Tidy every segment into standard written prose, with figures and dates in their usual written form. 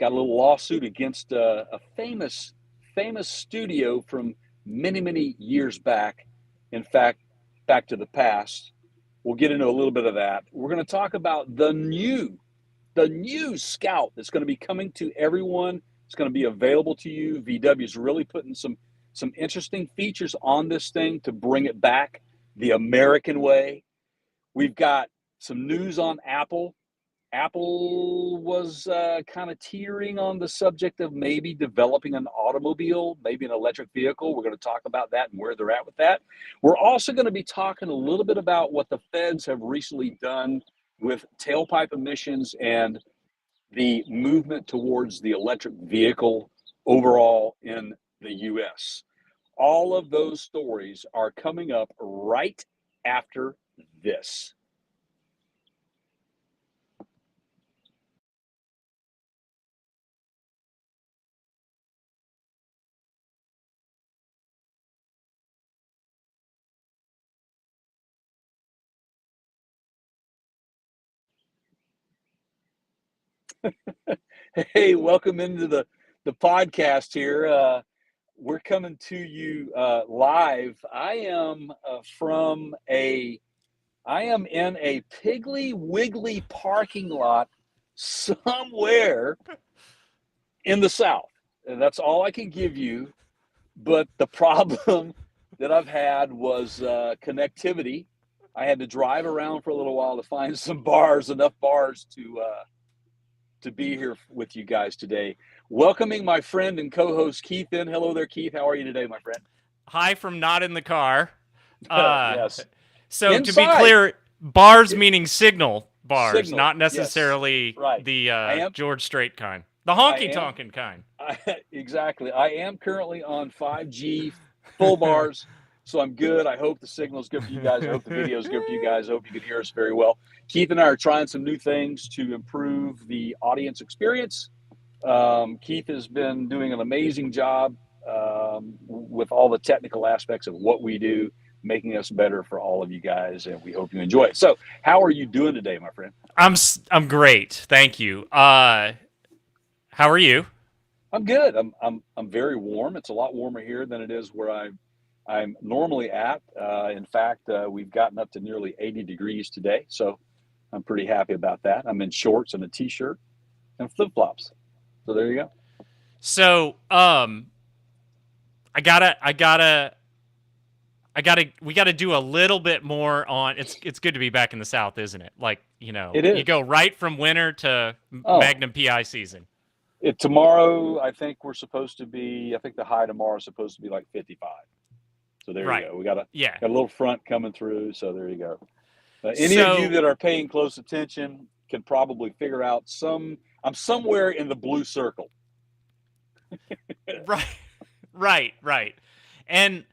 got a little lawsuit against a famous studio from many years back. In fact, back to the past. We'll get into a little bit of that. We're going to talk about the new Scout that's going to be coming to everyone. It's going to be available to you. VW is really putting some interesting features on this thing to bring it back the American way. We've got some news on Apple. Apple was kind of teetering on the subject of maybe developing an automobile, maybe an electric vehicle. We're going to talk about that and where they're at with that. We're also going to be talking a little bit about what the feds have recently done with tailpipe emissions and the movement towards the electric vehicle overall in the U.S. All of those stories are coming up right after this. Hey, welcome into the podcast here. We're coming to you live. I am in a Piggly Wiggly parking lot somewhere in the South, and that's all I can give you. But the problem that I've had was connectivity. I had to drive around for a little while to find enough bars to be here with you guys today. Welcoming my friend and co-host Keith in. Hello there, Keith. How are you today, my friend? Hi from not in the car. Yes. So Inside. To be clear, bars meaning signal bars, Signal, not necessarily yes. Right. the George Strait kind. The honky-tonkin' kind. Exactly. I am currently on 5G full bars, so I'm good. I hope the signal's good for you guys. I hope the video's good for you guys. I hope you can hear us very well. Keith and I are trying some new things to improve the audience experience. Keith has been doing an amazing job with all the technical aspects of what we do, making us better for all of you guys, and we hope you enjoy it. So, how are you doing today, my friend? I'm great, thank you. How are you? I'm good. I'm very warm. It's a lot warmer here than it is where I'm normally at. In fact, we've gotten up to nearly 80 degrees today, so I'm pretty happy about that. I'm in shorts and a t-shirt and flip-flops. So there you go. So, we gotta do a little bit more on. It's good to be back in the South, isn't it? Like, It is. You go right from winter to Magnum PI season. Tomorrow, I think the high tomorrow is supposed to be like 55. So there you go. We got a little front coming through. So there you go. Any of you that are paying close attention can probably figure out I'm somewhere in the blue circle. Right. And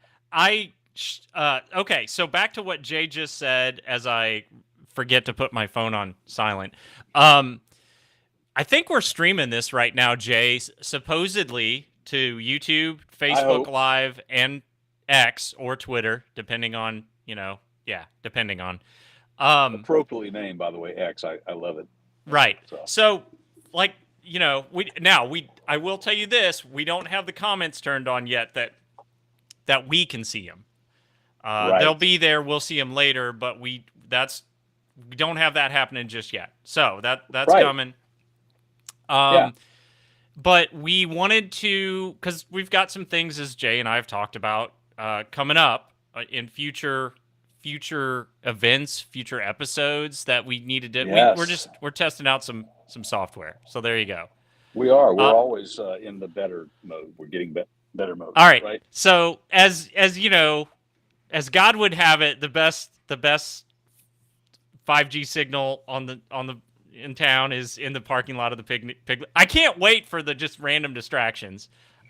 okay, so back to what Jay just said as I forget to put my phone on silent. I think we're streaming this right now, Jay, supposedly to YouTube, Facebook Live, and X or Twitter, depending on, depending on. Appropriately named, by the way, X. I love it. Right. So like, I will tell you this, we don't have the comments turned on yet that we can see them. Right. They'll be there. We'll see them later, but we don't have that happening just yet. So that's right. Coming. But we wanted to, because we've got some things, as Jay and I have talked about, coming up in future events, future episodes that we needed to. Yes. We're testing out some software. So there you go. We are. We're always in the better mode. We're getting better mode. All right. So as you know, as God would have it, the best 5G signal in town is in the parking lot of the Pig. I can't wait for the just random distractions.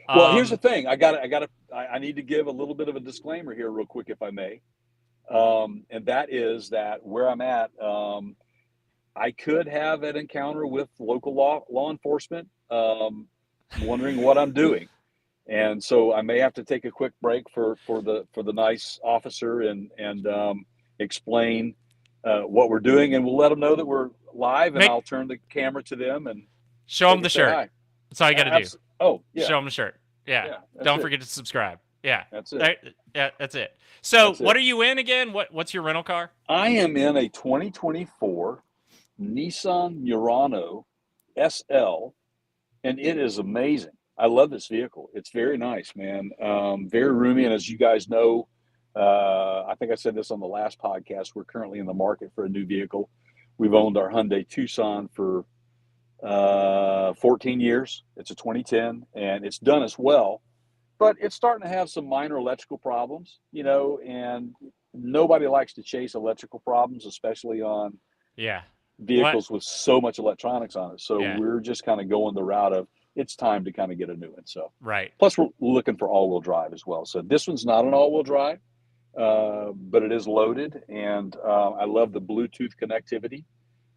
Well, here's the thing. I need to give a little bit of a disclaimer here real quick, if I may. And that is that where I'm at, I could have an encounter with local law enforcement, wondering what I'm doing. And so I may have to take a quick break for the nice officer and explain what we're doing, and we'll let them know that we're live, and I'll turn the camera to them and show them the shirt. Hi. That's all you got to do. Oh, yeah. Show them the shirt. Yeah. Yeah, that's Don't it. forget to subscribe. Yeah. That's it. Yeah, that's it. So, That's what it. are you in again? What's your rental car? I am in a 2024 Nissan Murano SL, and it is amazing. I love this vehicle. It's very nice, man. Very roomy, and as you guys know, I think I said this on the last podcast. We're currently in the market for a new vehicle. We've owned our Hyundai Tucson for 14 years. It's a 2010, and it's done us well, but it's starting to have some minor electrical problems, and nobody likes to chase electrical problems, especially on Yeah. What? vehicles with so much electronics on it. So Yeah. we're just kind of going the route of it's time to kind of get a new one. So Right. plus we're looking for all-wheel drive as well. So this one's not an all-wheel drive, but it is loaded, and I love the Bluetooth connectivity.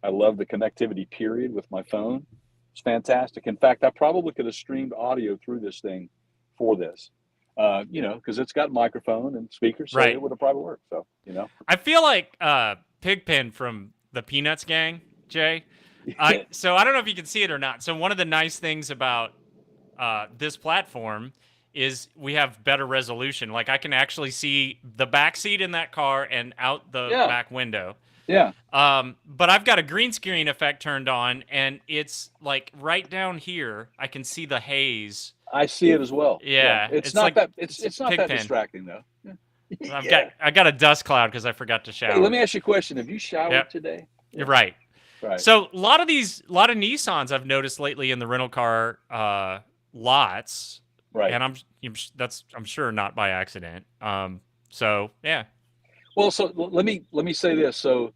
I love the connectivity period with my phone. It's fantastic. In fact, I probably could have streamed audio through this thing for this, because it's got microphone and speakers, so Right. it would have probably worked. So, I feel like Pigpen from the Peanuts gang, Jay. So I don't know if you can see it or not. So one of the nice things about this platform is we have better resolution. Like I can actually see the back seat in that car and out the Yeah. back window. Yeah. But I've got a green screen effect turned on, and it's like right down here. I can see the haze. I see it as well. Yeah, It's not like, that it's not that Pigpen. distracting though. I got a dust cloud because I forgot to shower. Hey, let me ask you a question. Have you showered today? You're right. Right. So a lot of Nissans I've noticed lately in the rental car lots, Right. and I'm sure not by accident. So yeah. Well, so let me say this. So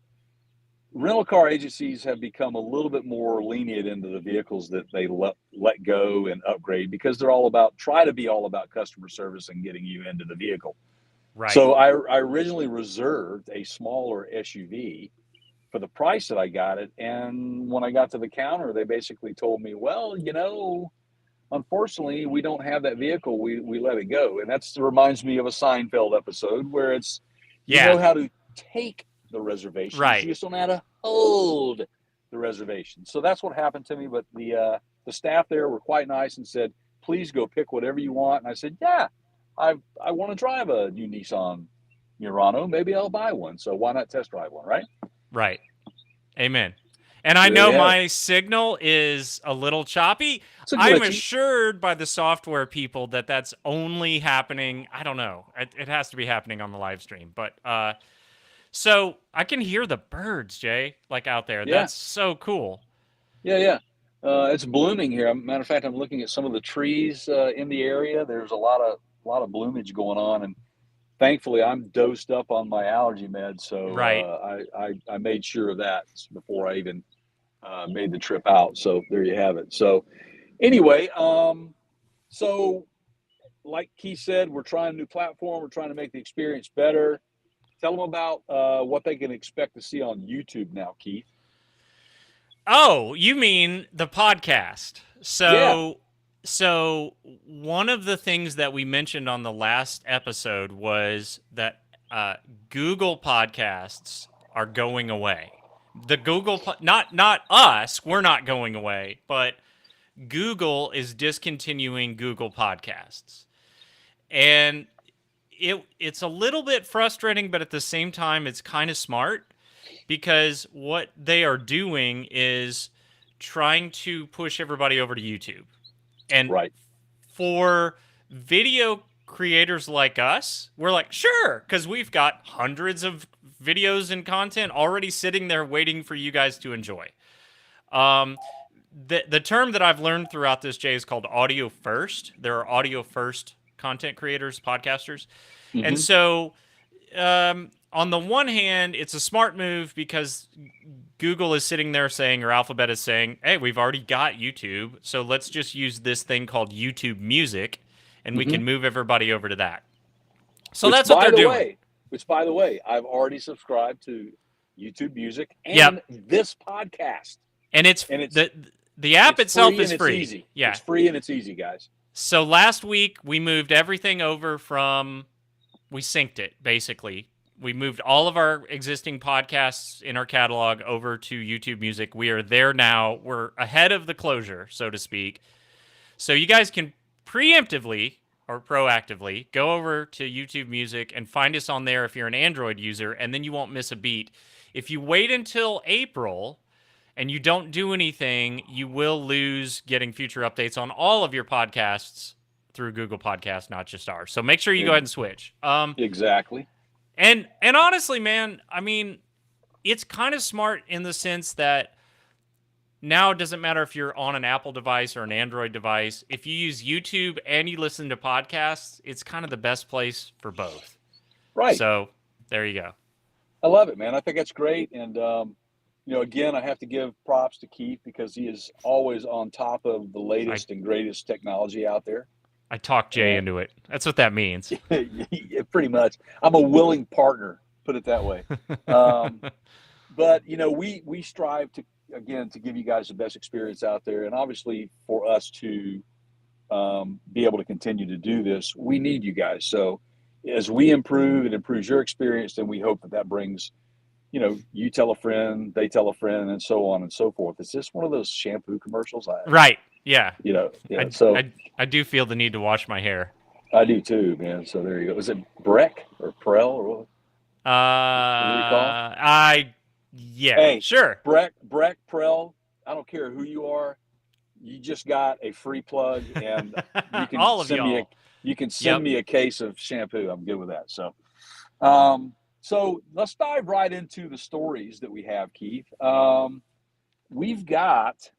rental car agencies have become a little bit more lenient into the vehicles that they let go and upgrade, because they're try to be all about customer service and getting you into the vehicle. Right. So I originally reserved a smaller SUV for the price that I got it. And when I got to the counter, they basically told me, well, unfortunately, we don't have that vehicle. We let it go. And that reminds me of a Seinfeld episode where it's, you know how to take the reservation. Right. You just don't know how to hold the reservation. So that's what happened to me. But the staff there were quite nice and said, please go pick whatever you want. And I said, yeah, I want to drive a new Nissan Murano. Maybe I'll buy one. So why not test drive one, right? Right. Amen. And I know my signal is a little choppy. I'm assured by the software people that that's only happening. I don't know. It has to be happening on the live stream. But so I can hear the birds, Jay, like out there. Yeah. That's so cool. Yeah. It's blooming here. Matter of fact, I'm looking at some of the trees in the area. There's a lot of bloomage going on, and thankfully I'm dosed up on my allergy meds, so I made sure of that before I even made the trip out. So there you have it. So anyway, so like Keith said, we're trying a new platform. We're trying to make the experience better. Tell them about what they can expect to see on YouTube now, Keith. Oh, you mean the podcast? So one of the things that we mentioned on the last episode was that Google Podcasts are going away. The Google, not us, we're not going away, but Google is discontinuing Google Podcasts. And it's a little bit frustrating, but at the same time, it's kind of smart, because what they are doing is trying to push everybody over to YouTube. And for video creators like us, we're like, sure, because we've got hundreds of videos and content already sitting there waiting for you guys to enjoy. The term that I've learned throughout this, Jay, is called audio first. There are audio first content creators, podcasters. Mm-hmm. And so on the one hand, it's a smart move because Google is sitting there saying, or Alphabet is saying, hey, we've already got YouTube, so let's just use this thing called YouTube Music, and we can move everybody over to that. So that's what they're doing. Which, by the way, I've already subscribed to YouTube Music and this podcast. And it's the app itself is free. It's easy. Yeah. It's free and it's easy, guys. So last week, we moved everything over we synced it, basically. We moved all of our existing podcasts in our catalog over to YouTube Music. We are there now. We're ahead of the closure, so to speak. So you guys can preemptively or proactively go over to YouTube Music and find us on there if you're an Android user, and then you won't miss a beat. If you wait until April and you don't do anything, you will lose getting future updates on all of your podcasts through Google Podcasts, not just ours. So make sure you go ahead and switch. Exactly. And honestly, man, I mean, it's kind of smart in the sense that now it doesn't matter if you're on an Apple device or an Android device. If you use YouTube and you listen to podcasts, it's kind of the best place for both. Right. So there you go. I love it, man. I think that's great. And, again, I have to give props to Keith because he is always on top of the latest and greatest technology out there. I talked Jay into it. That's what that means. Pretty much. I'm a willing partner, put it that way. But, we strive to, again, to give you guys the best experience out there. And obviously for us to be able to continue to do this, we need you guys. So as we improve, it improves your experience, then we hope that brings, you tell a friend, they tell a friend, and so on and so forth. It's just one of those shampoo commercials. Right. Yeah. So I do feel the need to wash my hair. I do too, man. So there you go. Is it Breck or Prel or what? What do we call it? Hey, sure. Breck, Prel. I don't care who you are. You just got a free plug, and you can all of send y'all. You can send me a case of shampoo. I'm good with that. So let's dive right into the stories that we have, Keith. We've got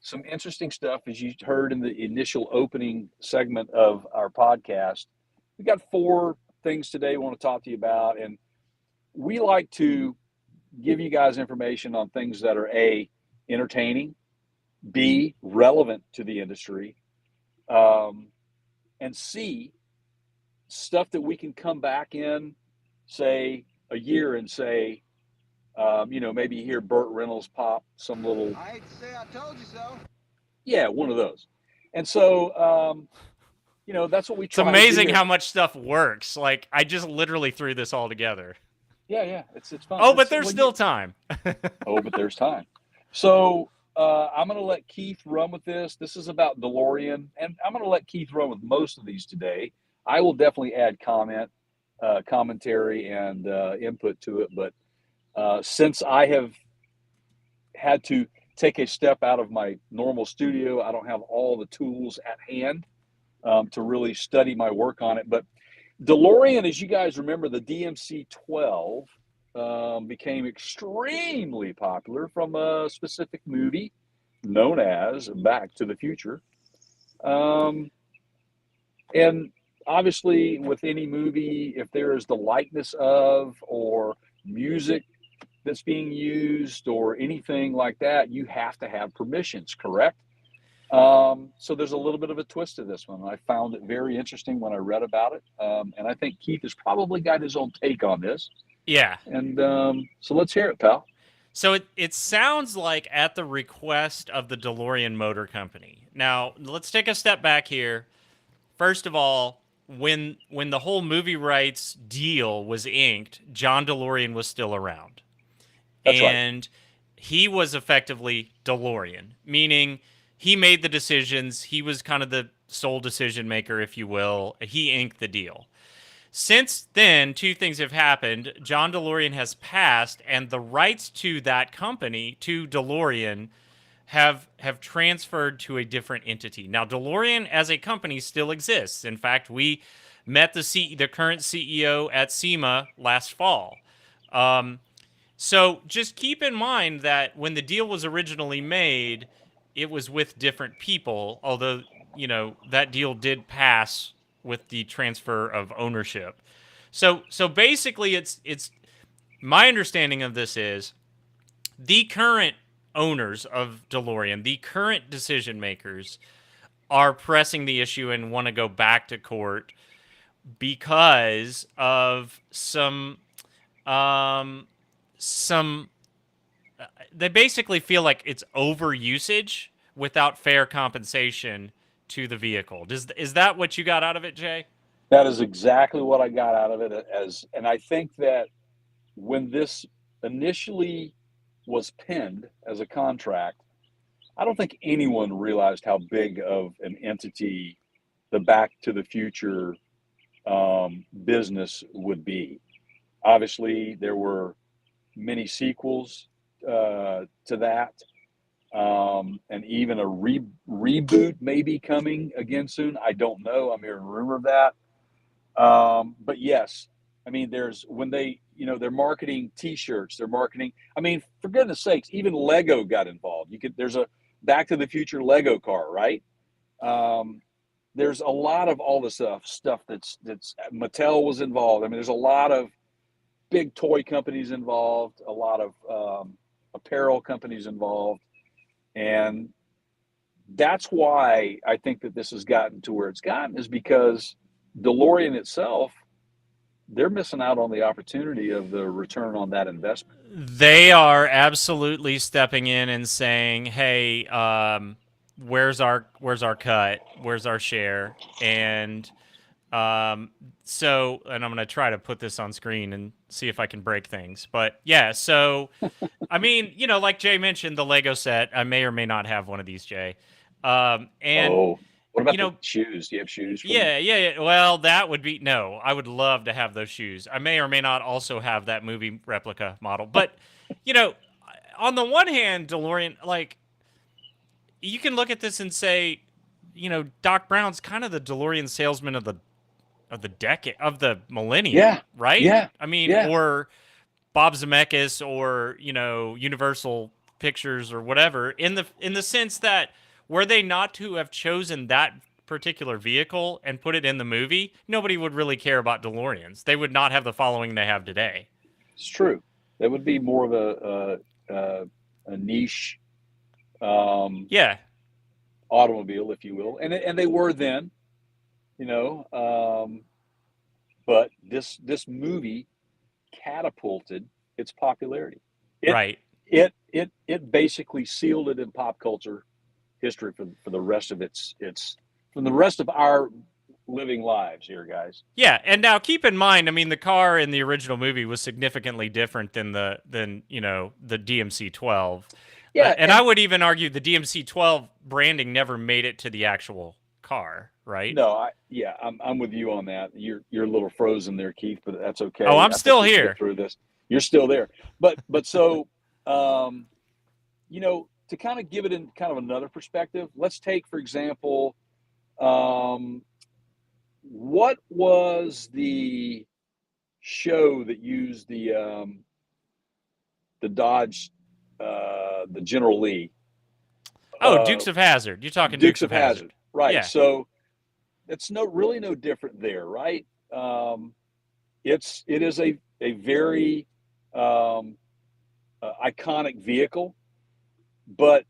some interesting stuff, as you heard in the initial opening segment of our podcast. We got 4 things today we want to talk to you about, and we like to give you guys information on things that are A, entertaining, B, relevant to the industry, and C, stuff that we can come back in, say, a year and say, maybe hear Burt Reynolds pop some little. I hate to say I told you so. Yeah, one of those. And so, that's what we try. It's amazing how much stuff works. Like, I just literally threw this all together. Yeah, it's fun. Oh, but there's still time. Oh, but there's time. So I'm going to let Keith run with this. This is about DeLorean, and I'm going to let Keith run with most of these today. I will definitely add commentary, and input to it. But since I have had to take a step out of my normal studio, I don't have all the tools at hand to really study my work on it. But DeLorean, as you guys remember, the DMC-12 became extremely popular from a specific movie known as Back to the Future. And obviously, with any movie, if there is the likeness of or music that's being used or anything like that, you have to have permissions, correct? So there's a little bit of a twist to this one. I found it very interesting when I read about it. And I think Keith has probably got his own take on this. Yeah. And so let's hear it, pal. So it sounds like at the request of the DeLorean Motor Company. Now, let's take a step back here. First of all, when the whole movie rights deal was inked, John DeLorean was still around. That's and he was effectively DeLorean, meaning he made the decisions. He was kind of the sole decision maker, if you will. He inked the deal. Since then, 2 things have happened. John DeLorean has passed, and the rights to that company, to DeLorean, have transferred to a different entity. Now, DeLorean as a company still exists. In fact, we met the current CEO at SEMA last fall. So just keep in mind that when the deal was originally made, it was with different people, although, that deal did pass with the transfer of ownership. So basically it's my understanding of this is the current owners of DeLorean, the current decision makers, are pressing the issue and want to go back to court because of they basically feel like it's overusage without fair compensation to the vehicle. Is that what you got out of it, Jay? That is exactly what I got out of it. And I think that when this initially was penned as a contract, I don't think anyone realized how big of an entity the Back to the Future business would be. Obviously, there were many sequels to that, and even a reboot may be coming again soon. I don't know. I'm hearing a rumor of that. But yes, I mean, there's when they, they're marketing T-shirts, they're marketing. I mean, for goodness sakes, even Lego got involved. There's a Back to the Future Lego car, right? Um, there's a lot of all the stuff that's Mattel was involved. I mean, there's a lot of big toy companies involved, a lot of apparel companies involved, and that's why I think that this has gotten to where it's gotten is because DeLorean itself, they're missing out on the opportunity of the return on that investment. They are absolutely stepping in and saying, "Hey, where's our cut? Where's our share?" And so, and I'm gonna try to put this on screen and see if I can break things. But yeah, so I mean, like Jay mentioned, the Lego set. I may or may not have one of these, Jay. And Oh, what you about the know, shoes? Do you have shoes for them? yeah. Well, that would be no. I would love to have those shoes. I may or may not also have that movie replica model. But you know, on the one hand, DeLorean, like you can look at this and say, Doc Brown's kind of the DeLorean salesman of the decade of the millennium, Yeah, right? yeah, I mean, yeah. or Bob Zemeckis, or Universal Pictures, or whatever, in the sense that were they not to have chosen that particular vehicle and put it in the movie, nobody would really care about DeLoreans. They would not have the following they have today. It's true. That would be more of a niche um, Yeah, automobile, if you will, and they were then, you know. But this movie catapulted its popularity. It right. it basically sealed it in pop culture history for the rest of its from the rest of our living lives here, guys. Yeah, and now keep in mind, I mean, the car in the original movie was significantly different than the DMC 12, Yeah, and I and would even argue the DMC 12 branding never made it to the actual car, right? no, I'm with you on that. You're a little frozen there, Keith, but that's Oh, okay. I'm I think still we can get here. through this. You're still there, but so um, to kind of give it in kind of another perspective, let's take for example, um, what was the show that used the Dodge, the General Lee, Oh, uh, Dukes of Hazard. You're talking Dukes Dukes of of Hazard. Hazard, right? Yeah, So it's no different there, right? Um, it is a very um, iconic vehicle, but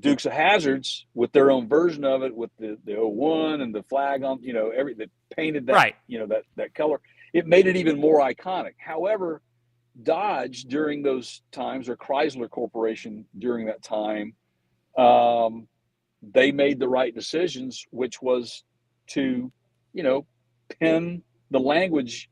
Dukes of Hazards with their own version of it, with the '01 and the flag on, every that painted that, right, that color, it made it even more iconic. However, Dodge during those times, or Chrysler Corporation during that time, um, they made the right decisions, which was to, you know, pin the language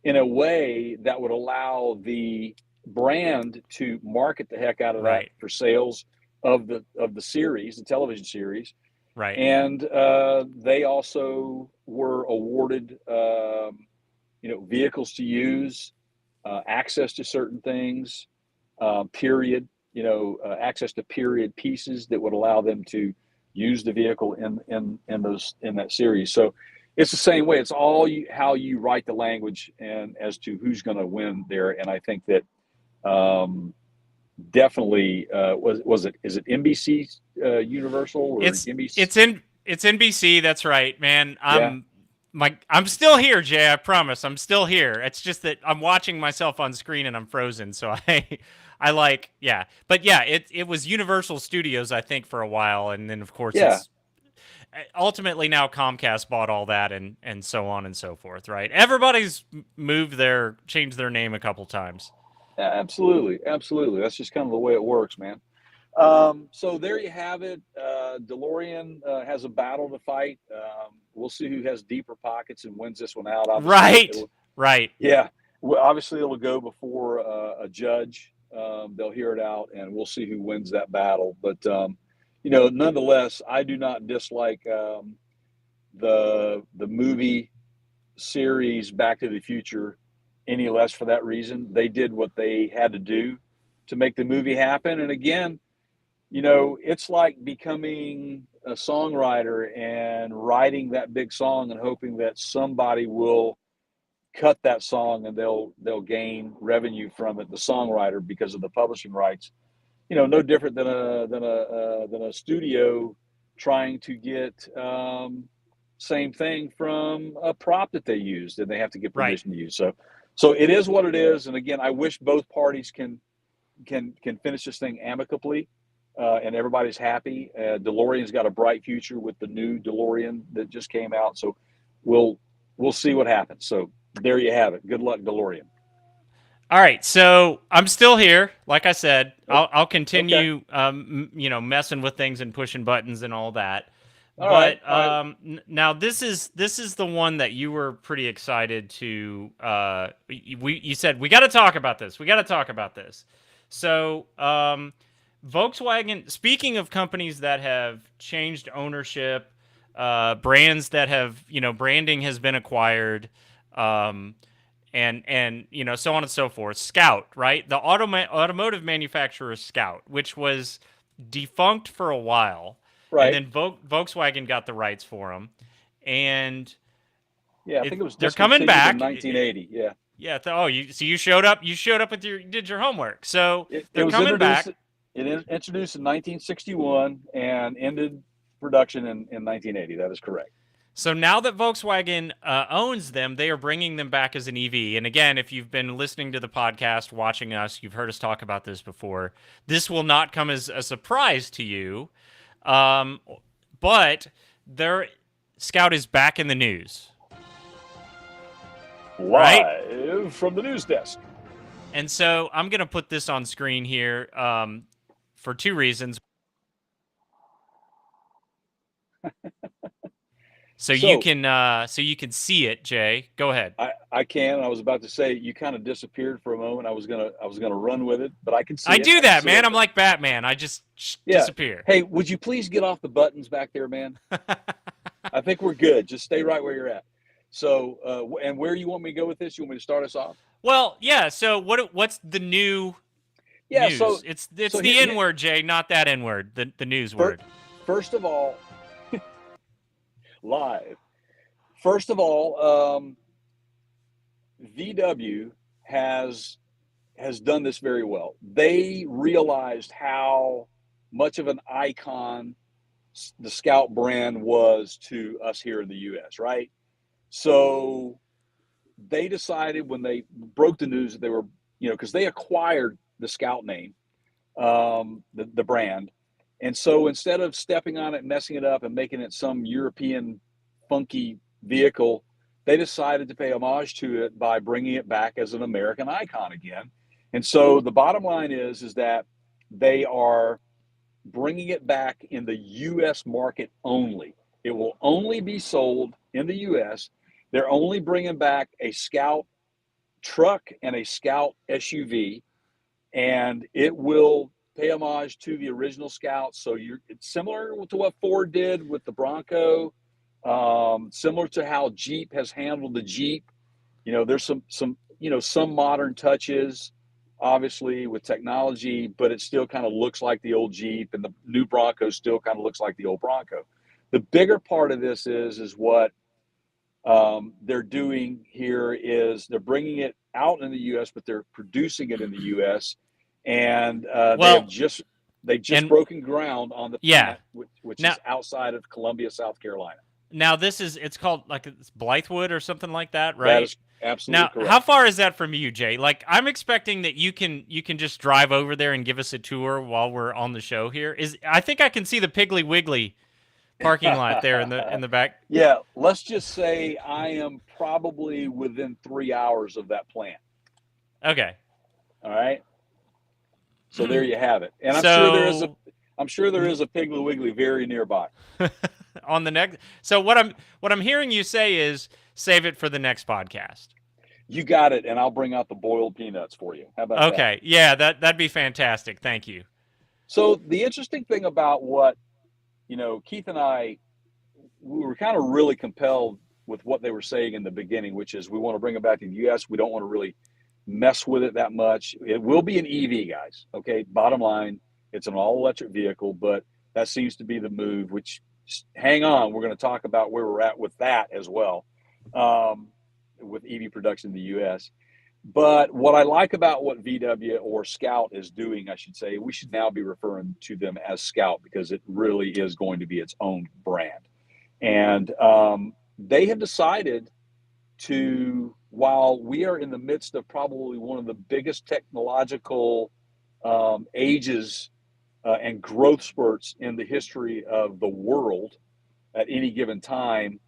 in a way that would allow the brand to market the heck out of that right, for sales of the series, the television series. right, And they also were awarded, vehicles to use, access to certain things, period, access to period pieces that would allow them to use the vehicle in that series. So it's the same way. It's all how you write the language and as to who's going to win there. And I think that um, definitely was it is it NBC Universal or It's NBC? it's NBC. That's right, man. Yeah, I'm still here, Jay. I promise. I'm still here. It's just that I'm watching myself on screen and I'm frozen. So I like, yeah. But yeah, it was Universal Studios, I think, for a while, and then of course yeah, it's ultimately now Comcast bought all that, and so on and so forth. Right? Everybody's changed their name a couple times. absolutely, absolutely. That's just kind of the way it works, man. So there you have it. DeLorean has a battle to fight. We'll see who has deeper pockets and wins this one out. Obviously, Right. Right. yeah. Well, obviously, it'll go before a judge they'll hear it out, and we'll see who wins that battle. But nonetheless, I do not dislike the movie series Back to the Future any less for that reason. They did what they had to do to make the movie happen. And again, it's like becoming a songwriter and writing that big song and hoping that somebody will cut that song and they'll gain revenue from it, the songwriter, because of the publishing rights. No different than a studio trying to get same thing from a prop that they used and they have to get Right. permission to use. So it is what it is. And again, I wish both parties can finish this thing amicably, and everybody's happy. DeLorean's got a bright future with the new DeLorean that just came out. So we'll see what happens. So there you have it. Good luck, DeLorean. All right, so I'm still here. Like I said, Oh, I'll continue, okay. messing with things and pushing buttons and all that. All right. But All right. now this is the one that you were pretty excited to. You said we got to talk about this. We got to talk about this. So Volkswagen. Speaking of companies that have changed ownership, brands that have branding has been acquired. And so on and so forth. Scout, right? The automotive manufacturer Scout, which was defunct for a while, Right. and then Volkswagen got the rights for them, and yeah, I think it was they're coming discontinued in back. 1980. Yeah. Yeah. You showed up. You showed up with did your homework. So It they're was coming introduced. back. Introduced in 1961 and ended production in 1980. That is correct. So now that Volkswagen owns them, they are bringing them back as an EV. And again, if you've been listening to the podcast, watching us, you've heard us talk about this before. This will not come as a surprise to you, but their Scout is back in the news. Live right? from the news desk. And so I'm going to put this on screen here for two reasons. So you can see it, Jay. Go ahead. I can. I was about to say you kind of disappeared for a moment. I was gonna run with it, but I can see. I it. do that, man. It. I'm like Batman. I just disappear. Hey, would you please get off the buttons back there, man? I think we're good. Just stay right where you're at. So, and where you want me to go with this? You want me to start us off? Well, yeah. So what's the new news? So it's the N word, Jay, not that N word. The news word. First of all. Live. First of all, VW has done this very well. They realized how much of an icon the Scout brand was to us here in the U.S., right? So they decided when they broke the news that they were, because they acquired the Scout name, the brand. And so instead of stepping on it, messing it up, and making it some European funky vehicle, they decided to pay homage to it by bringing it back as an American icon again. And so the bottom line is that they are bringing it back in the U.S. market only. It will only be sold in the U.S. They're only bringing back a Scout truck and a Scout SUV, and it will pay homage to the original Scout. So it's similar to what Ford did with the Bronco, similar to how Jeep has handled the Jeep. There's some modern touches, obviously, with technology, but it still kind of looks like the old Jeep, and the new Bronco still kind of looks like the old Bronco. The bigger part of this is what they're doing here is they're bringing it out in the U.S., but they're producing it in the U.S. And they've just broken ground on the plant, which is outside of Columbia, South Carolina. Now it's called like it's Blythewood or something like that, right? That is absolutely correct. How far is that from you, Jay? Like, I'm expecting that you can just drive over there and give us a tour while we're on the show here. I think I can see the Piggly Wiggly parking lot there in the back. Yeah, let's just say I am probably within 3 hours of that plant. Okay. All right. So there you have it. And I'm sure there is a Piggly Wiggly very nearby. On the next. So what I'm hearing you say is save it for the next podcast. You got it, and I'll bring out the boiled peanuts for you. How about that? Okay. Yeah, that'd be fantastic. Thank you. So the interesting thing about what, Keith and I, we were kind of really compelled with what they were saying in the beginning, which is we want to bring it back to the U.S. We don't want to really mess with it that much. It will be an EV, guys. Okay, bottom line, it's an all-electric vehicle, but that seems to be the move. Which, hang on, we're going to talk about where we're at with that as well, with EV production in the U.S. But what I like about what VW or Scout is doing, I should say, we should now be referring to them as Scout because it really is going to be its own brand. And they have decided to, while we are in the midst of probably one of the biggest technological ages and growth spurts in the history of the world at any given time,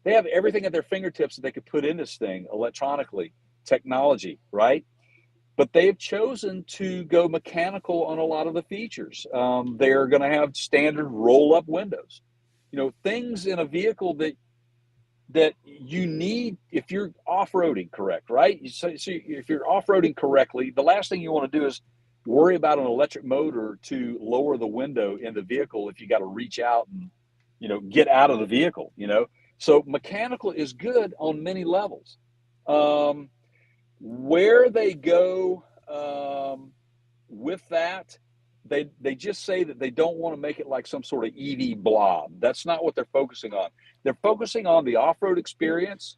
they have everything at their fingertips that they could put in this thing electronically, technology, right? But they've chosen to go mechanical on a lot of the features. They're going to have standard roll-up windows, things in a vehicle that you need if you're off-roading correct, right? So if you're off-roading correctly, the last thing you want to do is worry about an electric motor to lower the window in the vehicle if you got to reach out and get out of the vehicle. So mechanical is good on many levels. Where they go with that, they just say that they don't want to make it like some sort of EV blob. That's not what they're focusing on. They're focusing on the off-road experience,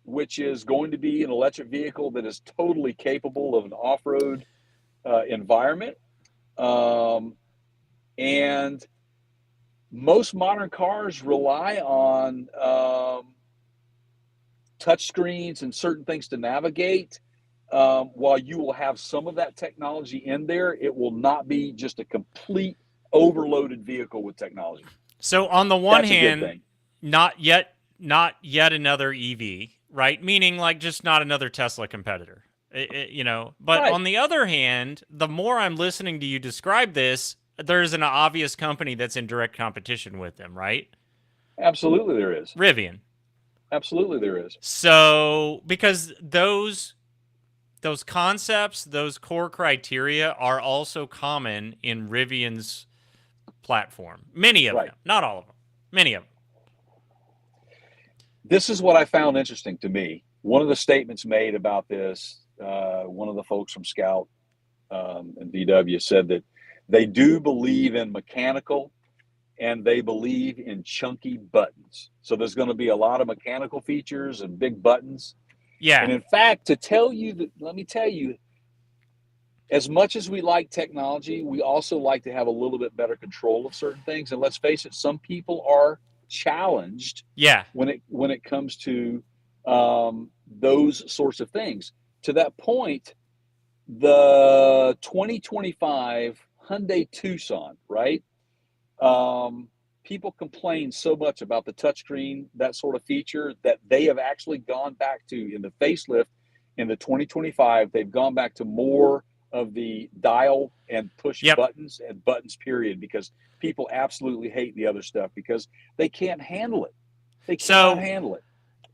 which is going to be an electric vehicle that is totally capable of an off-road environment. And most modern cars rely on touch screens and certain things to navigate. While you will have some of that technology in there, it will not be just a complete overloaded vehicle with technology. So on the one That's a good hand, thing. not yet another EV, right? Meaning like just not another Tesla competitor. But Right. on the other hand, the more I'm listening to you describe this, there's an obvious company that's in direct competition with them, right? Absolutely there is. Rivian. Absolutely there is. So because those concepts, those core criteria are also common in Rivian's platform. Many of Right. them, not all of them, many of them. This is what I found interesting to me. One of the statements made about this, one of the folks from Scout and VW said that they do believe in mechanical and they believe in chunky buttons. So there's going to be a lot of mechanical features and big buttons. Yeah. And in fact, let me tell you, as much as we like technology, we also like to have a little bit better control of certain things. And let's face it, some people are challenged Yeah. when it comes to those sorts of things. To that point, the 2025 Hyundai Tucson, right? People complain so much about the touchscreen, that sort of feature, that they have actually gone back to in the facelift in the 2025. They've gone back to more of the dial and push Yep. buttons and buttons, period, because people absolutely hate the other stuff because they can't handle it. They cannot So, handle it.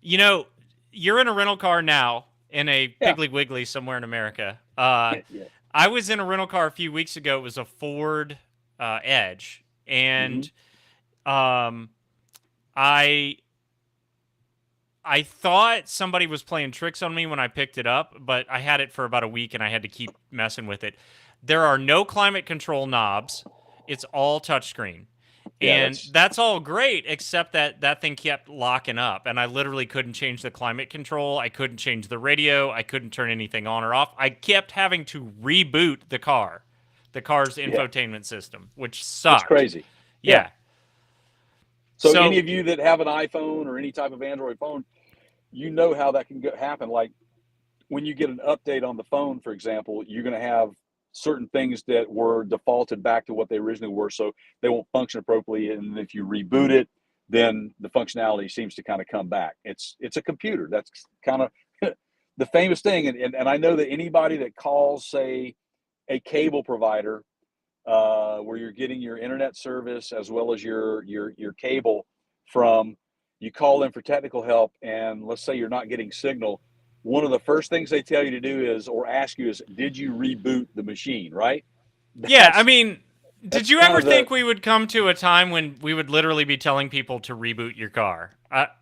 you know, you're in a rental car now in a Yeah. Piggly Wiggly somewhere in America. Yeah. I was in a rental car a few weeks ago. It was a Ford Edge, Mm-hmm. and um, I I thought somebody was playing tricks on me when I picked it up, but I had it for about a week and I had to keep messing with it. There are no climate control knobs. It's all touchscreen. Yeah. And that's all great, except that that thing kept locking up, and I literally couldn't change the climate control. I couldn't change the radio. I couldn't turn anything on or off. I kept having to reboot the car's Yeah. infotainment system, which It's sucked. crazy. Yeah. Yeah. So any So, of you that have an iPhone or any type of Android phone, you know how that can happen. Like when you get an update on the phone, for example, you're going to have certain things that were defaulted back to what they originally were, so they won't function appropriately. And if you reboot it, then the functionality seems to kind of come back. It's a computer. That's kind of the famous thing. And I know that anybody that calls, say, a cable provider where you're getting your internet service as well as your cable from, you call in for technical help, and let's say you're not getting signal. One of the first things they tell you to do is, or ask you is, did you reboot the machine? Right? Yeah, I That's mean, did you kind ever of the think we would come to a time when we would literally be telling people to reboot your car?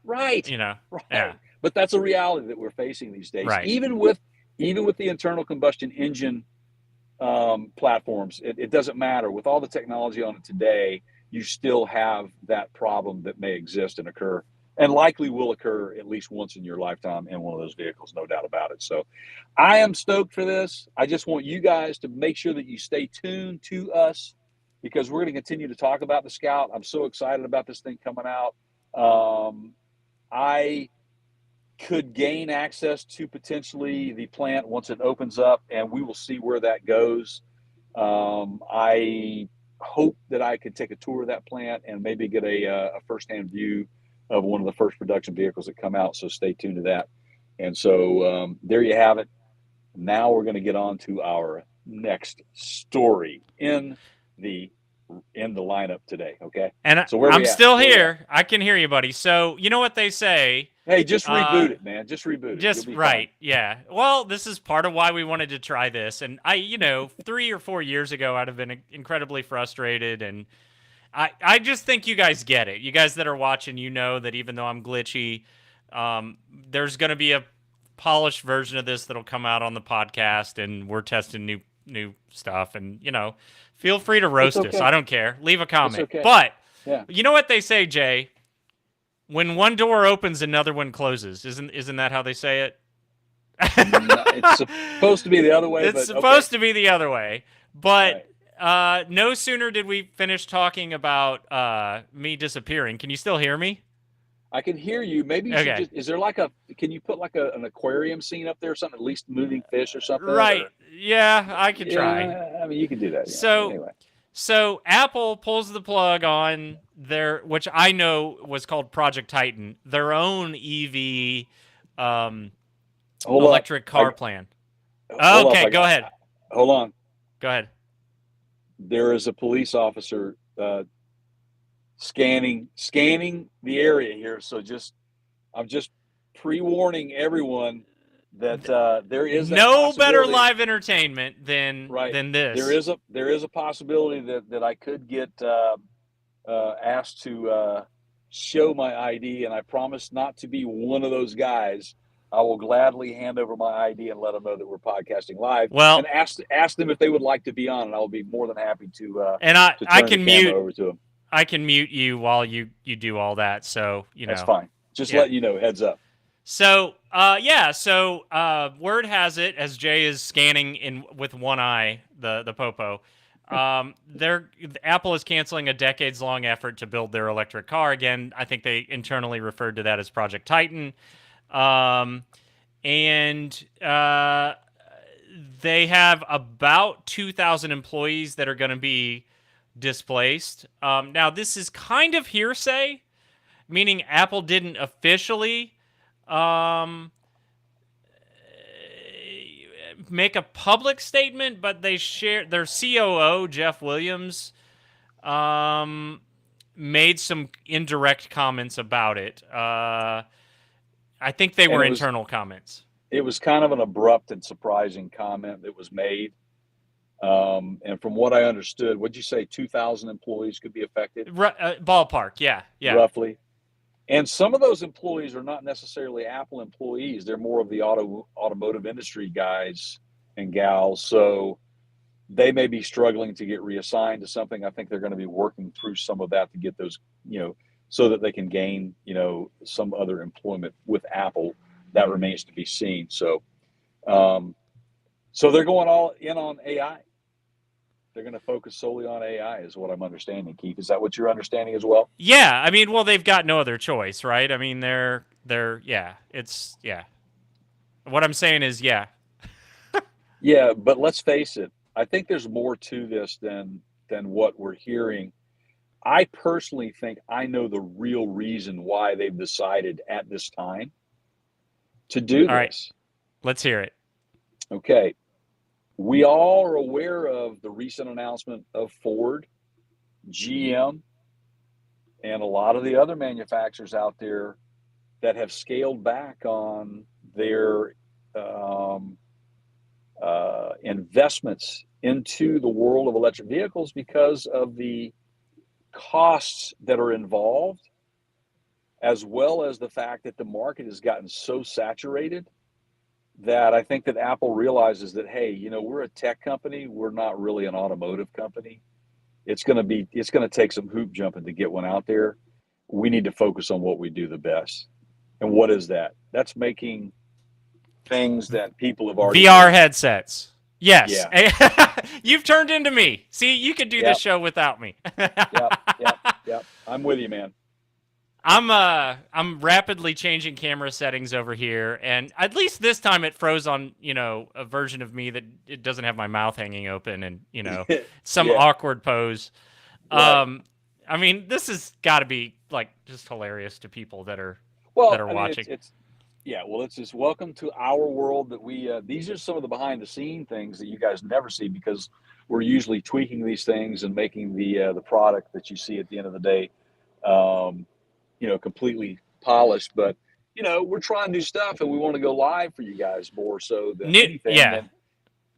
right, You know, yeah, right. But that's a reality that we're facing these days. right. Even with the internal combustion engine platforms, it doesn't matter. With all the technology on it today, you still have that problem that may exist and occur, and likely will occur at least once in your lifetime in one of those vehicles, no doubt about it. So I am stoked for this. I just want you guys to make sure that you stay tuned to us, because we're going to continue to talk about the Scout. I'm so excited about this thing coming out. I could gain access to potentially the plant once it opens up, and we will see where that goes. I hope that I could take a tour of that plant and maybe get a firsthand view of one of the first production vehicles that come out. So stay tuned to that. And so there you have it. Now we're going to get on to our next story the in the lineup today. Okay. And So where I'm we at? still Where we at? here. I can hear you, buddy. So you know what they say. Hey, just Uh, reboot it, man. Just reboot it. You'll just be fine. right, yeah. Well, this is part of why we wanted to try this. And 3 or 4 years ago, I'd have been incredibly frustrated. And I just think you guys get it. You guys that are watching, you know that even though I'm glitchy, there's going to be a polished version of this that'll come out on the podcast, and we're testing new stuff. And feel free to It's roast us. okay. I don't care. Leave a It's comment. okay. But Yeah. you know what they say, Jay? When one door opens, another one closes. Isn't that how they say it? No, it's supposed to be the other way, It's but okay. supposed to be the other way. All But right. no sooner did we finish talking about me disappearing. Can you still hear me? I can hear you. Maybe you should Okay. just, is there like can you put like an aquarium scene up there or something, at least moving fish or something? Right. Or, Yeah, I could try. yeah, I mean, you can do that. Yeah. So Anyway. So Apple pulls the plug on their, which I know was called Project Titan, their own EV Hold up. electric car plan. Hold up. Okay, go ahead. Hold on. Go ahead. There is a police officer scanning the area here. So I'm just pre-warning everyone that there is that No better possibility. live entertainment Right. than this. There is a possibility that I could get asked to show my ID, and I promise not to be one of those guys. I will gladly hand over my ID and let them know that we're podcasting live, Well, and ask them if they would like to be on, and I will be more than happy and to I turn the can camera over to them. I can mute you while you do all that. So That's fine. Just Yeah. letting you know, heads up. So, word has it, as Jay is scanning with one eye the popo, Apple is canceling a decades-long effort to build their electric car again. I think they internally referred to that as Project Titan, and they have about 2,000 employees that are going to be displaced. Now, this is kind of hearsay, meaning Apple didn't officially make a public statement, but they shared their COO Jeff Williams made some indirect comments about it. I think they were internal comments. It was kind of an abrupt and surprising comment that was made. And from what I understood, what'd you say, 2,000 employees could be affected? Ballpark, yeah. Roughly. And some of those employees are not necessarily Apple employees. They're more of the automotive industry guys and gals. So they may be struggling to get reassigned to something. I think they're going to be working through some of that to get those, so that they can gain, some other employment with Apple. That remains to be seen. So, so they're going all in on AI. They're going to focus solely on AI, is what I'm understanding. Keith, is that what you're understanding as well? Yeah, I mean, well, they've got no other choice, right? I mean, it's What I'm saying is, yeah. Yeah, but let's face it. I think there's more to this than what we're hearing. I personally think I know the real reason why they've decided at this time to do this. All right, let's hear it. Okay. We all are aware of the recent announcement of Ford, GM, and a lot of the other manufacturers out there that have scaled back on their um, investments into the world of electric vehicles because of the costs that are involved, as well as the fact that the market has gotten so saturated that I think that Apple realizes that, hey, we're a tech company, we're not really an automotive company. It's going to take some hoop jumping to get one out there. We need to focus on what we do the best. And what is that? That's making things that people have already VR made. headsets. Yes. Yeah. You've turned into me. See, you could do this Yep. show without me. Yep. Yep. Yep. I'm with you, man. I'm rapidly changing camera settings over here, and at least this time it froze on, a version of me that it doesn't have my mouth hanging open and, some Yeah. awkward pose. Right. I mean, this has got to be like just hilarious to people that are Well, I mean, watching. it's yeah. Well, it's just welcome to our world that we. These are some of the behind the scene things that you guys never see because we're usually tweaking these things and making the product that you see at the end of the day, um, completely polished. But we're trying new stuff and we want to go live for you guys more so than anything. Yeah.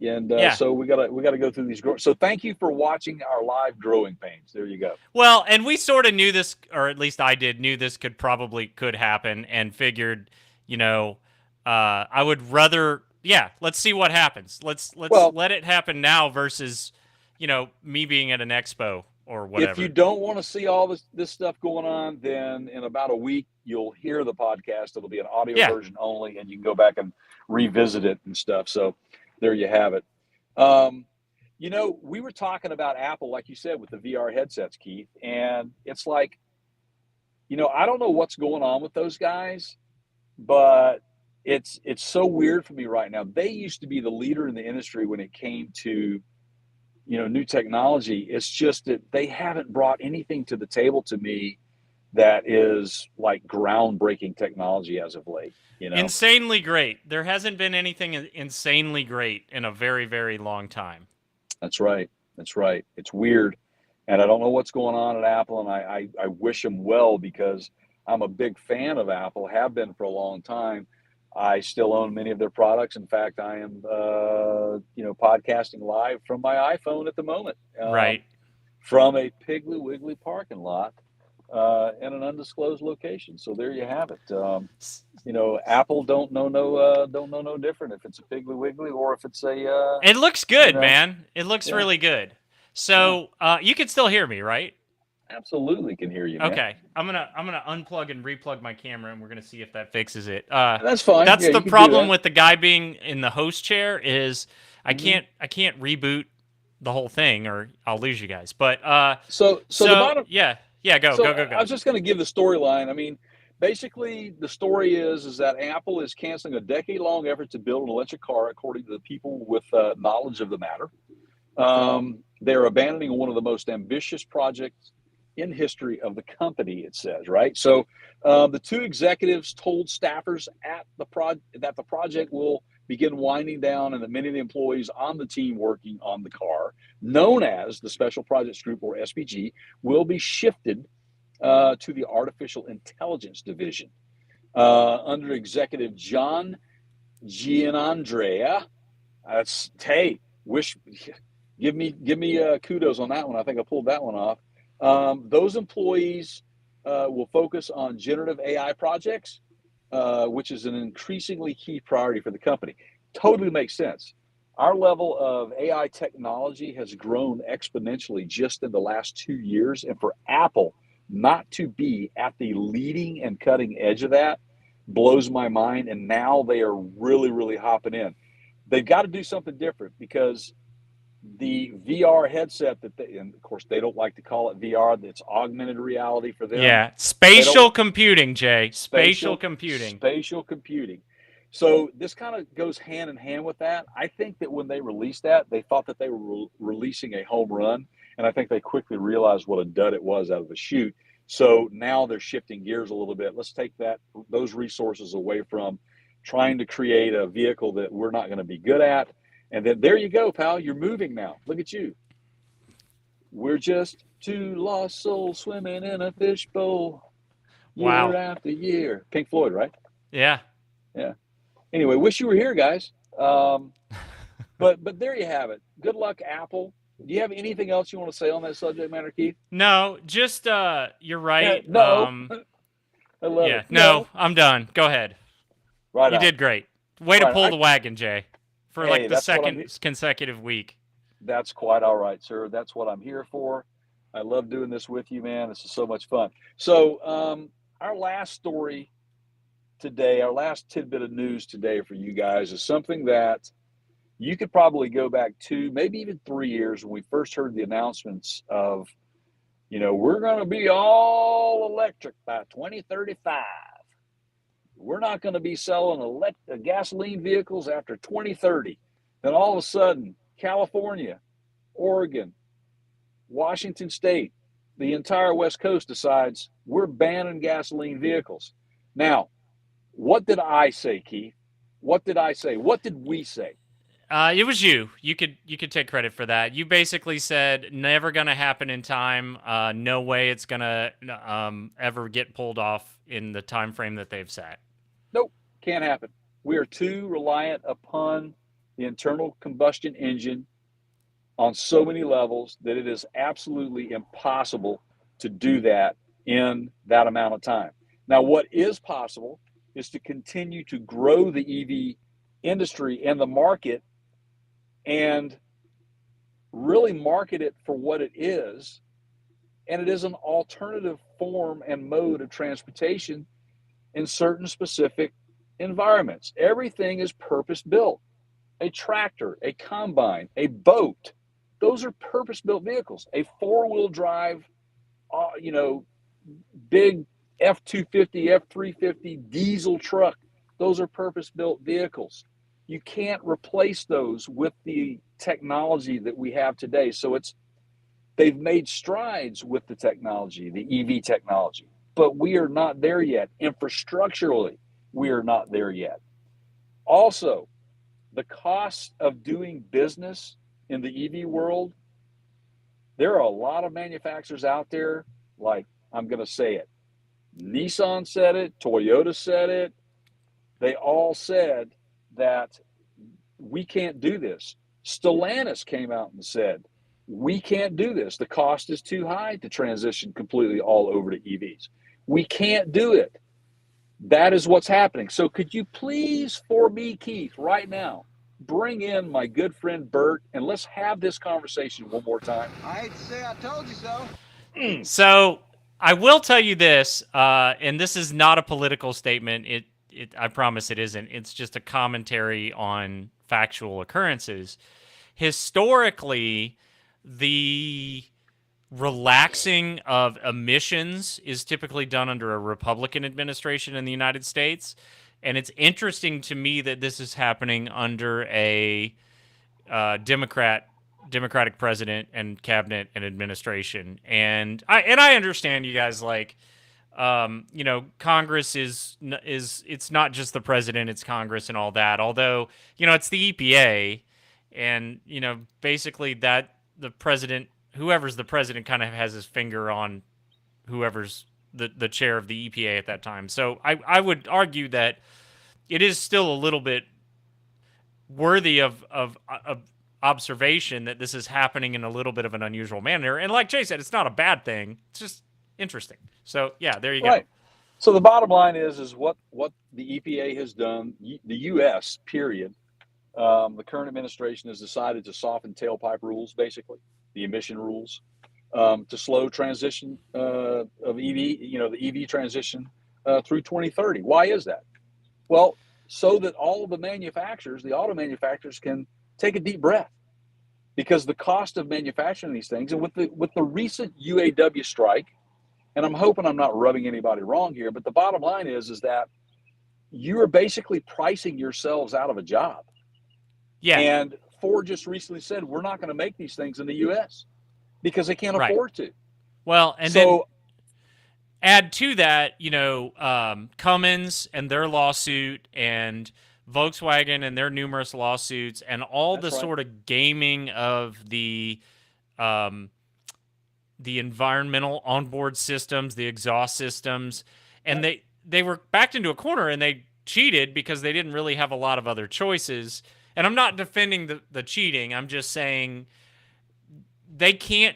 And Yeah. so we gotta go through these. So thank you for watching our live growing pains. There you go. Well, and we sort of knew this, or at least I did, knew this could happen, and figured, I would rather, yeah, let's see what happens. Let's Well, let it happen now versus, me being at an expo or if you whatever. don't want to see all this stuff going on, then in about a week you'll hear the podcast. It'll be an audio Yeah. version only, and you can go back and revisit it and stuff. So there you have it. Um, we were talking about Apple, like you said, with the VR headsets, Keith, and it's like, I don't know what's going on with those guys, but it's so weird for me right now. They used to be the leader in the industry when it came to new technology. It's just that they haven't brought anything to the table to me that is like groundbreaking technology as of late. Insanely great. There hasn't been anything insanely great in a very, very long time. That's right. That's right. It's weird, and I don't know what's going on at Apple, and I wish them well because I'm a big fan of Apple, have been for a long time. I still own many of their products. In fact, I am podcasting live from my iPhone at the moment, Right. from a Piggly Wiggly parking lot in an undisclosed location. So there you have it. Apple don't know no different if it's a Piggly Wiggly or if it's a It looks you good, know man. It looks yeah, really good. yeah, So, you can still hear me, right? absolutely can hear you, man. Okay, I'm gonna unplug and replug my camera, and we're gonna see if that fixes it. That's fine. That's Yeah, the you can do problem that. with the guy being in the host chair is Hmm. I can't reboot the whole thing or I'll lose you guys. But So the bottom. yeah, go So go go I go. was just going to give the storyline. I mean, basically, the story is that Apple is canceling a decade-long effort to build an electric car, according to the people with knowledge of the matter. They're abandoning one of the most ambitious projects in history of the company. It says right. So the two executives told staffers at that the project will begin winding down, and that many of the employees on the team working on the car, known as the Special Projects Group or SPG, will be shifted to the Artificial Intelligence Division under Executive John Gianandrea. That's hey, wish give me kudos on that one. I think I pulled that one off. Those employees will focus on generative AI projects, which is an increasingly key priority for the company. Totally makes sense. Our level of AI technology has grown exponentially just in the last 2 years, and for Apple not to be at the leading and cutting edge of that blows my mind. And now they are really, really hopping in. They've got to do something different because the VR headset and of course they don't like to call it VR. It's augmented reality for them. Yeah, They don't spatial computing, Jay. Spatial spatial computing. spatial computing. So this kind of goes hand in hand with that. I think that when they released that, they thought that they were releasing a home run, and I think they quickly realized what a dud it was out of the chute. So now they're shifting gears a little bit. Let's take those resources away from trying to create a vehicle that we're not going to be good at. And then there you go, pal. You're moving now. Look at you. We're just Two lost souls swimming in a fishbowl year Wow. after year. Pink Floyd, right? Yeah. Yeah. Anyway, wish you were here, guys. Um, but there you have it. Good luck, Apple. Do you have anything else you want to say on that subject matter, Keith? No, just you're right. No. I love Yeah. it. No, No. I'm done. Go ahead. Right You on. did great. Way to Right. pull the wagon, Jay, for like Hey, the that's what I'm. second consecutive week. That's quite all right, sir. That's what I'm here for. I love doing this with you, man. This is so much fun. So, our last story today, our last tidbit of news today for you guys is something that you could probably go back to maybe even 3 years when we first heard the announcements of, we're going to be all electric by 2035. We're not going to be selling gasoline vehicles after 2030. Then all of a sudden, California, Oregon, Washington State, the entire West Coast decides we're banning gasoline vehicles. Now, what did I say, Keith? What did I say? What did we say? It was you. You could take credit for that. You basically said never gonna happen in time. No way it's gonna ever get pulled off in the time frame that they've set. Nope, can't happen. We are too reliant upon the internal combustion engine on so many levels that it is absolutely impossible to do that in that amount of time. Now, what is possible is to continue to grow the EV industry and the market and really market it for what it is. And it is an alternative form and mode of transportation in certain specific environments. Everything is purpose built. A tractor, a combine, a boat, those are purpose built vehicles. A four-wheel drive, you know, big F-250, F-350 diesel truck, those are purpose built vehicles. You can't replace those with the technology that we have today. So they've made strides with the technology, the EV technology, but we are not there yet. Infrastructurally, we are not there yet. Also, the cost of doing business in the EV world, there are a lot of manufacturers out there, like, I'm going to say it. Nissan said it, Toyota said it. They all said that we can't do this. Stellantis came out and said, we can't do this. The cost is too high to transition completely all over to EVs. We can't do it. That is what's happening. So could you please, for me, Keith, right now, bring in my good friend Bert, and let's have this conversation one more time. I hate to say I told you so. So I will tell you this, and this is not a political statement. I promise it isn't. It's just a commentary on factual occurrences. Historically, the relaxing of emissions is typically done under a Republican administration in the United States. And it's interesting to me that this is happening under a Democratic president and cabinet and administration. And I understand you guys like, Congress is it's not just the president, it's Congress and all that. Although, it's the EPA, and basically that the president, whoever's the president, kind of has his finger on whoever's the chair of the EPA at that time. So I would argue that it is still a little bit worthy of observation that this is happening in a little bit of an unusual manner. And like Jay said, it's not a bad thing. It's just interesting. So yeah, there you go. Right. So the bottom line is what the EPA has done, the U.S. period. The current administration has decided to soften tailpipe rules, basically the emission rules, to slow transition of EV, the EV transition through 2030. Why is that? Well, so that all of the manufacturers, the auto manufacturers, can take a deep breath, because the cost of manufacturing these things, and with the recent UAW strike, and I'm hoping I'm not rubbing anybody wrong here, but the bottom line is that you are basically pricing yourselves out of a job. Yeah. And Ford just recently said, we're not going to make these things in the U.S. because they can't Right. afford to. Well, and then add to that, Cummins and their lawsuit, and Volkswagen and their numerous lawsuits, and all the sort of gaming of the the environmental onboard systems, the exhaust systems, and they were backed into a corner and they cheated because they didn't really have a lot of other choices. And I'm not defending the cheating. I'm just saying they can't.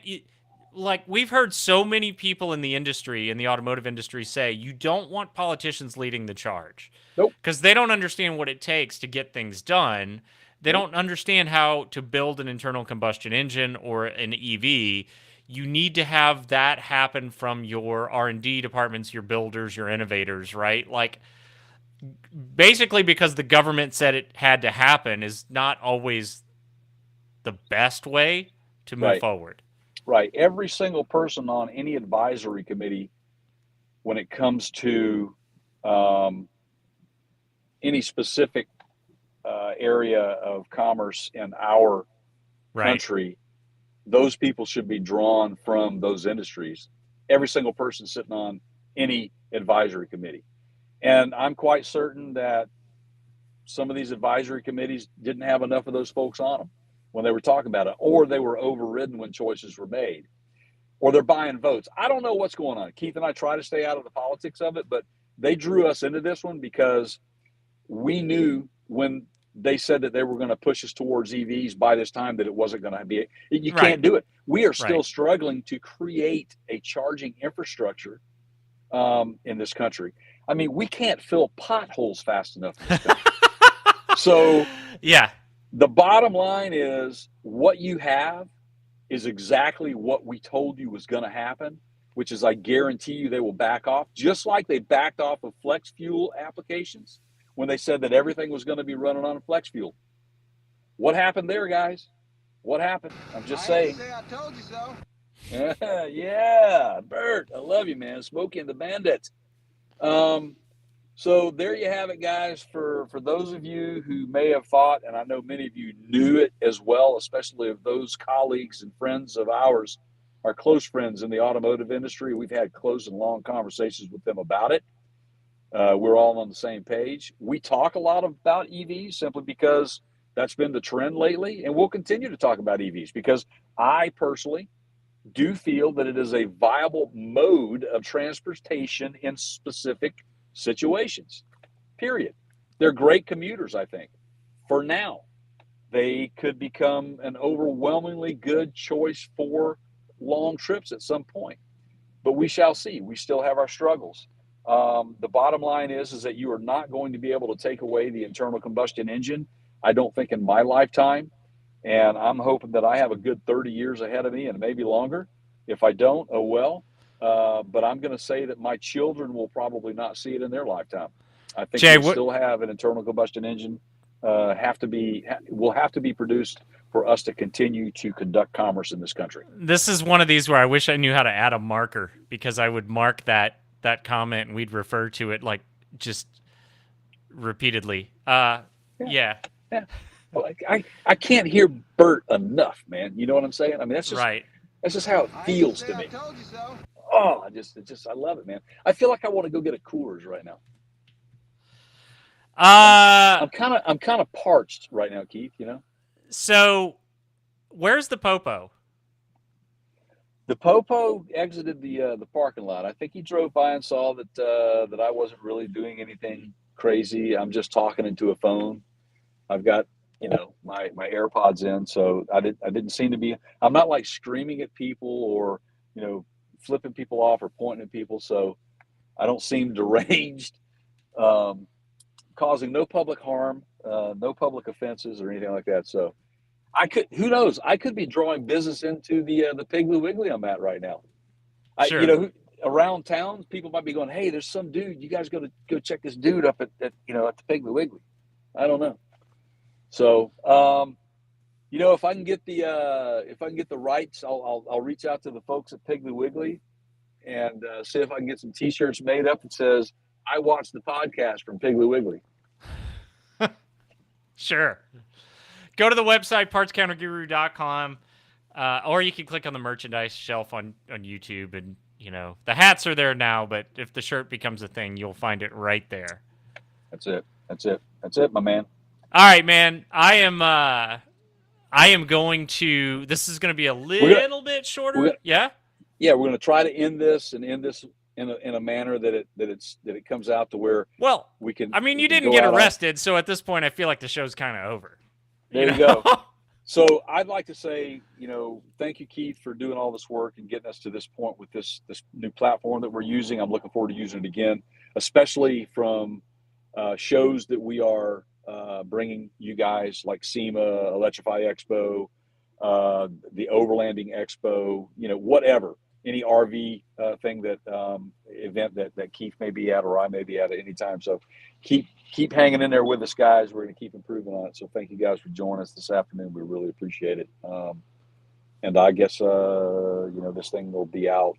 Like, we've heard so many people in the industry, in the automotive industry, say you don't want politicians leading the charge. Nope. Because they don't understand what it takes to get things done. They don't understand how to build an internal combustion engine or an EV. You need to have that happen from your R&D departments, your builders, your innovators, right? Like, basically because the government said it had to happen is not always the best way to move forward. Right. Every single person on any advisory committee, when it comes to any specific area of commerce in our country, those people should be drawn from those industries. Every single person sitting on any advisory committee. And I'm quite certain that some of these advisory committees didn't have enough of those folks on them when they were talking about it, or they were overridden when choices were made, or they're buying votes. I don't know what's going on. Keith and I try to stay out of the politics of it, but they drew us into this one because we knew when they said that they were going to push us towards EVs by this time that it wasn't going to be. You can't do it. We are still struggling to create a charging infrastructure in this country. I mean, we can't fill potholes fast enough in this country. So, yeah. The bottom line is what you have is exactly what we told you was going to happen, which is I guarantee you they will back off, just like they backed off of flex fuel applications when they said that everything was going to be running on flex fuel. What happened there, guys? What happened? I'm just saying. I told you so. Yeah, Bert, I love you, man. Smokey and the Bandits. So there you have it, guys. For those of you who may have thought, and I know many of you knew it as well, especially of those colleagues and friends of ours, our close friends in the automotive industry, we've had close and long conversations with them about it. We're all on the same page. We talk a lot about EVs simply because that's been the trend lately, and we'll continue to talk about EVs because I personally do feel that it is a viable mode of transportation in specific situations, period. They're great commuters, I think. For now, they could become an overwhelmingly good choice for long trips at some point. But we shall see. We still have our struggles. The bottom line is that you are not going to be able to take away the internal combustion engine, I don't think, in my lifetime. And I'm hoping that I have a good 30 years ahead of me and maybe longer. If I don't, oh well. But I'm going to say that my children will probably not see it in their lifetime. I think Jay, we'll still have an internal combustion engine will have to be produced for us to continue to conduct commerce in this country. This is one of these where I wish I knew how to add a marker, because I would mark that comment and we'd refer to it like just repeatedly. Yeah. Well, I can't hear Bert enough, man. You know what I'm saying? I mean, that's just right. That's just how it feels to me. I told you so. Oh, I love it, man. I feel like I want to go get a Coors right now. I'm kind of parched right now, Keith. You know. So, where's the Popo? The Popo exited the parking lot. I think he drove by and saw that I wasn't really doing anything crazy. I'm just talking into a phone. I've got my AirPods in, so I didn't seem to be. I'm not like screaming at people or flipping people off or pointing at people, so I don't seem deranged, causing no public harm, no public offenses or anything like that. So who knows? I could be drawing business into the Piggly Wiggly I'm at right now. Sure. Around town, people might be going, "Hey, there's some dude. You guys got to go check this dude up at the Piggly Wiggly." I don't know. So, if I can get the rights, I'll reach out to the folks at Piggly Wiggly and see if I can get some T-shirts made up that says "I watched the podcast from Piggly Wiggly." Sure. Go to the website partscounterguru.com, or you can click on the merchandise shelf on YouTube, and the hats are there now. But if the shirt becomes a thing, you'll find it right there. That's it, my man. All right, man. I am going to. This is going to be a little bit shorter. Yeah. yeah, we're going to try to end this in a manner that it comes out to where Well, we can I mean, you didn't go get out on. arrested, so at this point, I feel like the show's kind of over. There you go. So I'd like to say, thank you, Keith, for doing all this work and getting us to this point with this new platform that we're using. I'm looking forward to using it again, especially from shows that we are bringing you guys like SEMA, Electrify Expo, the Overlanding Expo, whatever, any RV thing that event that Keith may be at or I may be at any time. So keep hanging in there with us, guys. We're going to keep improving on it. So thank you guys for joining us this afternoon. We really appreciate it. And I guess this thing will be out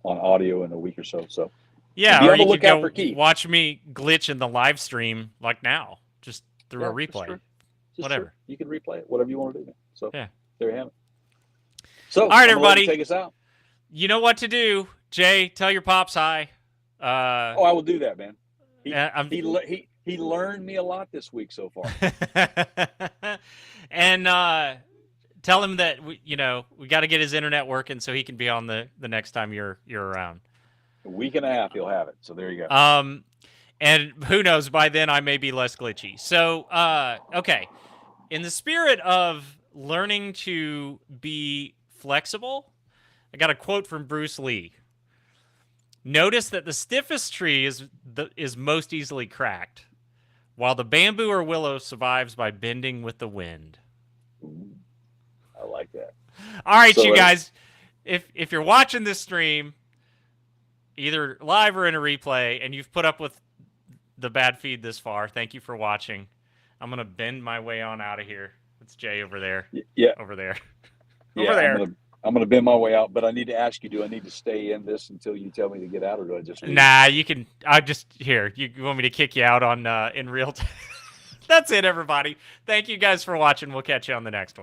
on audio in a week or so. So yeah, be or on the you could lookout go for Keith. watch me glitch in the live stream like now, just through a replay. Whatever. True. You can replay it, whatever you want to do. So yeah, there you have it. So all right, everybody, take us out. You know what to do, Jay. Tell your pops hi. I will do that, man. He learned me a lot this week so far. And tell him that we got to get his internet working so he can be on the next time you're around. A week and a half, he'll have it. So there you go. And who knows? By then, I may be less glitchy. So, okay. In the spirit of learning to be flexible, I got a quote from Bruce Lee. Notice that the stiffest tree is most easily cracked, while the bamboo or willow survives by bending with the wind. Ooh, I like that. All right, you guys. If you're watching this stream, either live or in a replay, and you've put up with the bad feed this far, thank you for watching. I'm going to bend my way on out of here. It's Jay over there. Yeah. Over there. Yeah, over there. I'm going to bend my way out, but I need to ask you, do I need to stay in this until you tell me to get out, or do I just leave? Nah, you can. You want me to kick you out on in real time? That's it, everybody. Thank you guys for watching. We'll catch you on the next one.